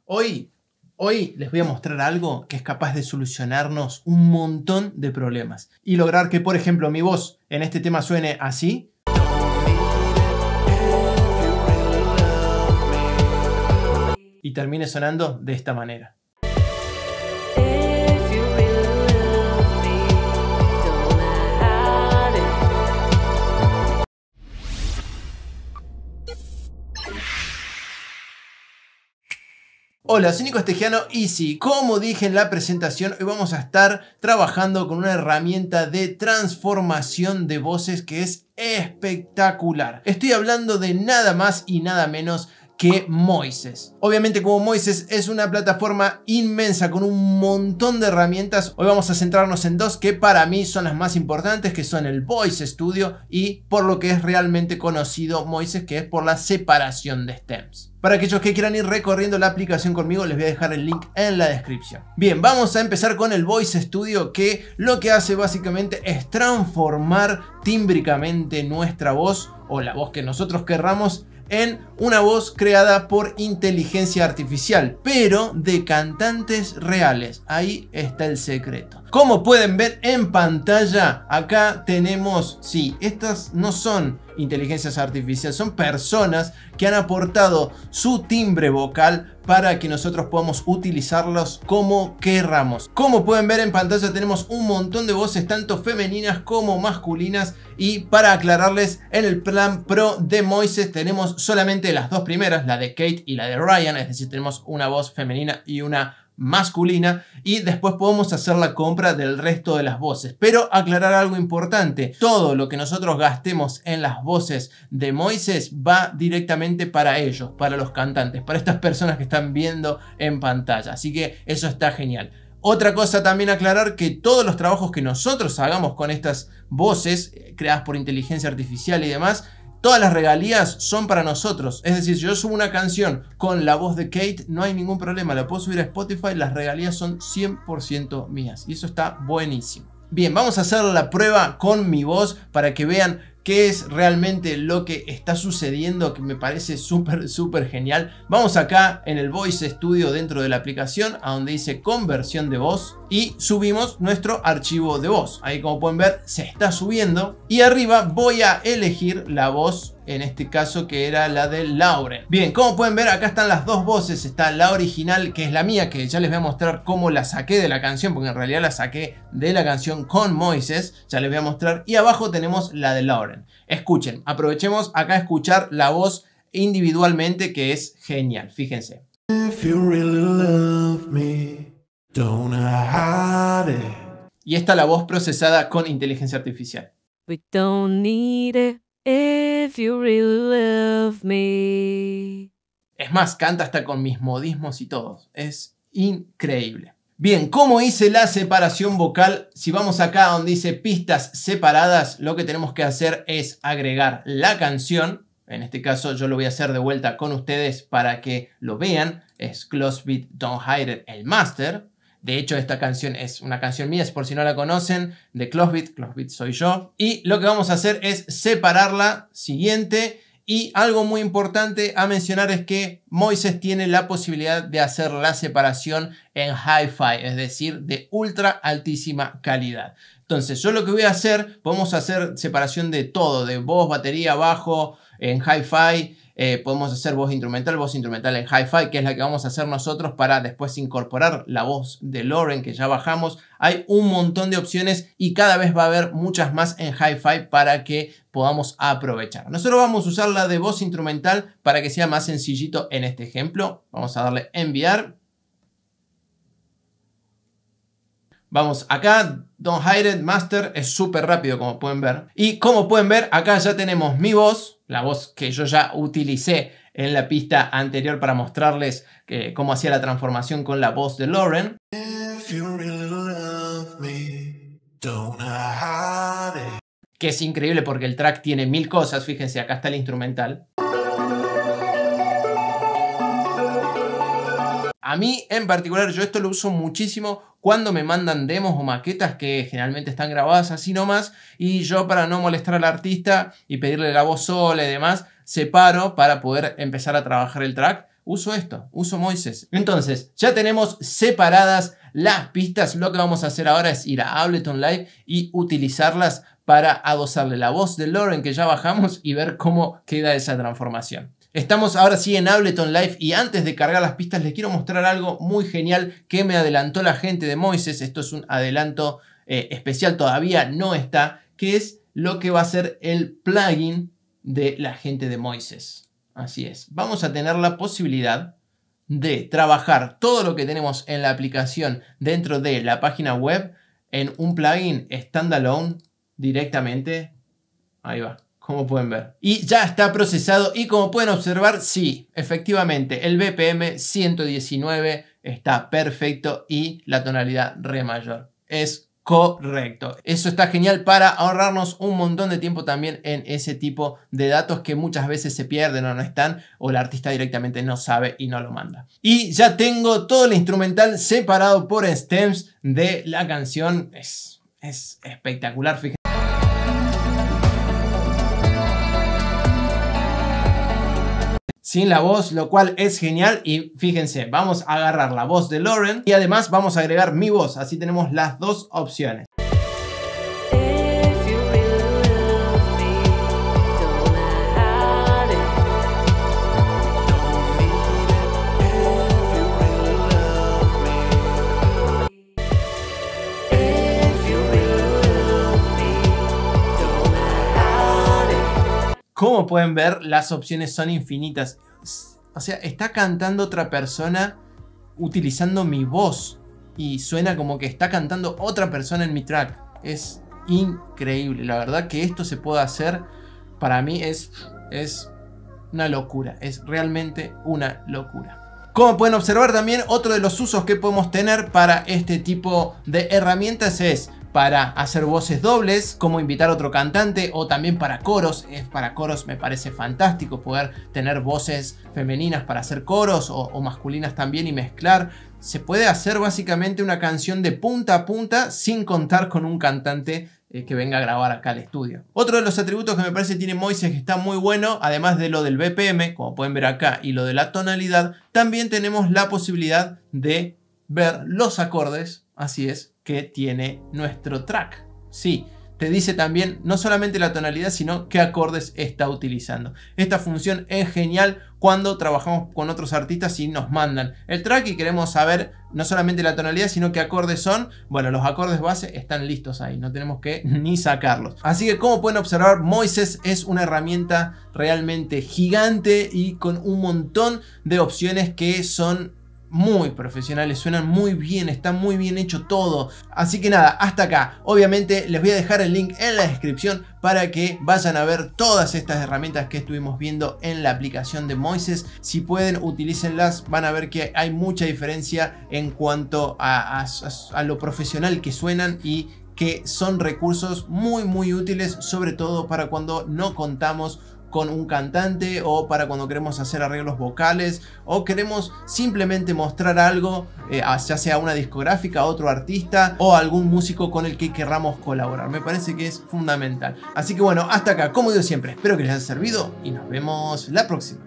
Hoy les voy a mostrar algo que es capaz de solucionarnos un montón de problemas y lograr que, por ejemplo, mi voz en este tema suene así y termine sonando de esta manera. Hola, soy Nico Estegiano y sí, como dije en la presentación, hoy vamos a estar trabajando con una herramienta de transformación de voces que es espectacular. Estoy hablando de nada más y nada menos que Moises. Obviamente, como Moises es una plataforma inmensa con un montón de herramientas, hoy vamos a centrarnos en dos que para mí son las más importantes, que son el Voice Studio y por lo que es realmente conocido Moises, que es por la separación de stems. Para aquellos que quieran ir recorriendo la aplicación conmigo, les voy a dejar el link en la descripción. Bien, vamos a empezar con el Voice Studio, que lo que hace básicamente es transformar tímbricamente nuestra voz o la voz que nosotros querramos en una voz creada por inteligencia artificial, pero de cantantes reales. Ahí está el secreto. Como pueden ver en pantalla, acá tenemos, sí, estas no son inteligencias artificiales, son personas que han aportado su timbre vocal para que nosotros podamos utilizarlos como querramos. Como pueden ver en pantalla, tenemos un montón de voces, tanto femeninas como masculinas. Y para aclararles, en el plan Pro de Moises tenemos solamente las dos primeras, la de Kate y la de Ryan, es decir, tenemos una voz femenina y una masculina, y después podemos hacer la compra del resto de las voces. Pero aclarar algo importante: todo lo que nosotros gastemos en las voces de Moises va directamente para ellos, para los cantantes, para estas personas que están viendo en pantalla, así que eso está genial. Otra cosa también aclarar, que todos los trabajos que nosotros hagamos con estas voces creadas por inteligencia artificial y demás, todas las regalías son para nosotros. Es decir, si yo subo una canción con la voz de Kate, no hay ningún problema, la puedo subir a Spotify, las regalías son 100% mías y eso está buenísimo. Bien, vamos a hacer la prueba con mi voz para que vean qué es realmente lo que está sucediendo, que me parece súper genial. Vamos acá en el Voice Studio dentro de la aplicación, a donde dice conversión de voz, y subimos nuestro archivo de voz. Ahí, como pueden ver, se está subiendo y arriba voy a elegir la voz, en este caso que era la de Lauren. Bien, como pueden ver, acá están las dos voces. Está la original, que es la mía, que ya les voy a mostrar cómo la saqué de la canción, porque en realidad la saqué de la canción con Moises, ya les voy a mostrar. Y abajo tenemos la de Lauren. Escuchen, aprovechemos acá a escuchar la voz individualmente, que es genial, fíjense. If you really love me, don't hide it. Y esta la voz procesada con inteligencia artificial. We don't need it. If you really love me. Es más, canta hasta con mis modismos y todo. Es increíble. Bien, ¿cómo hice la separación vocal? Si vamos acá donde dice pistas separadas, lo que tenemos que hacer es agregar la canción. En este caso yo lo voy a hacer de vuelta con ustedes para que lo vean. Es Closed-Beat Don't Hide It, el máster. De hecho, esta canción es una canción mía, por si no la conocen, de Closed-Beat. Closed-Beat soy yo. Y lo que vamos a hacer es separarla. Siguiente. Y algo muy importante a mencionar es que Moises tiene la posibilidad de hacer la separación en hi-fi, es decir, de ultra altísima calidad. Entonces, yo lo que voy a hacer, podemos hacer separación de todo, de voz, batería, bajo, en hi-fi. Podemos hacer voz instrumental en hi-fi, que es la que vamos a hacer nosotros para después incorporar la voz de Lauren, que ya bajamos. Hay un montón de opciones y cada vez va a haber muchas más en hi-fi para que podamos aprovechar. Nosotros vamos a usar la de voz instrumental para que sea más sencillito en este ejemplo. Vamos a darle enviar. Vamos acá, Don't Hide It, Master, es súper rápido como pueden ver. Y como pueden ver, acá ya tenemos mi voz, la voz que yo ya utilicé en la pista anterior para mostrarles cómo hacía la transformación con la voz de Lauren. If you really love me, don't hide it. Que es increíble porque el track tiene 1000 cosas, fíjense, acá está el instrumental. A mí en particular, yo esto lo uso muchísimo cuando me mandan demos o maquetas que generalmente están grabadas así nomás, y yo, para no molestar al artista y pedirle la voz sola y demás, separo para poder empezar a trabajar el track. uso esto, uso Moises. Entonces, ya tenemos separadas las pistas. Lo que vamos a hacer ahora es ir a Ableton Live y utilizarlas para adosarle la voz de Lauren que ya bajamos y ver cómo queda esa transformación. Estamos ahora sí en Ableton Live y antes de cargar las pistas les quiero mostrar algo muy genial que me adelantó la gente de Moises. Esto es un adelanto especial, todavía no está, que es lo que va a ser el plugin de la gente de Moises. Así es, vamos a tener la posibilidad de trabajar todo lo que tenemos en la aplicación dentro de la página web en un plugin standalone directamente. Ahí va, como pueden ver. Y ya está procesado y como pueden observar, sí, efectivamente, el BPM 119 está perfecto y la tonalidad re mayor. Es correcto. Eso está genial para ahorrarnos un montón de tiempo también en ese tipo de datos que muchas veces se pierden o no están o el artista directamente no sabe y no lo manda. Y ya tengo todo el instrumental separado por stems de la canción. Es espectacular, fíjense. Sin la voz, lo cual es genial. Y fíjense, vamos a agarrar la voz de Lauren y además vamos a agregar mi voz. Así tenemos las dos opciones. Como pueden ver, las opciones son infinitas. O sea, está cantando otra persona utilizando mi voz. Y suena como que está cantando otra persona en mi track. Es increíble. La verdad que esto se puede hacer, para mí es una locura. Es realmente una locura. Como pueden observar también, otro de los usos que podemos tener para este tipo de herramientas es para hacer voces dobles, como invitar a otro cantante, o también para coros. Para coros me parece fantástico poder tener voces femeninas para hacer coros o masculinas también y mezclar. Se puede hacer básicamente una canción de punta a punta sin contar con un cantante que venga a grabar acá al estudio. Otro de los atributos que me parece tiene Moises que está muy bueno, además de lo del BPM, como pueden ver acá, y lo de la tonalidad, también tenemos la posibilidad de ver los acordes, así es, que tiene nuestro track. Sí, te dice también no solamente la tonalidad, sino qué acordes está utilizando. Esta función es genial cuando trabajamos con otros artistas y nos mandan el track y queremos saber no solamente la tonalidad, sino qué acordes son. Bueno, los acordes base están listos ahí, no tenemos que ni sacarlos. Así que como pueden observar, Moises es una herramienta realmente gigante y con un montón de opciones que son muy profesionales, suenan muy bien, está muy bien hecho todo. Así que nada, hasta acá. Obviamente les voy a dejar el link en la descripción para que vayan a ver todas estas herramientas que estuvimos viendo en la aplicación de Moises. Si pueden, utilícenlas, van a ver que hay mucha diferencia en cuanto a lo profesional que suenan y que son recursos muy útiles, sobre todo para cuando no contamos con un cantante o para cuando queremos hacer arreglos vocales o queremos simplemente mostrar algo, ya sea una discográfica, otro artista o algún músico con el que querramos colaborar. Me parece que es fundamental. Así que bueno, hasta acá, como digo siempre, espero que les haya servido y nos vemos la próxima.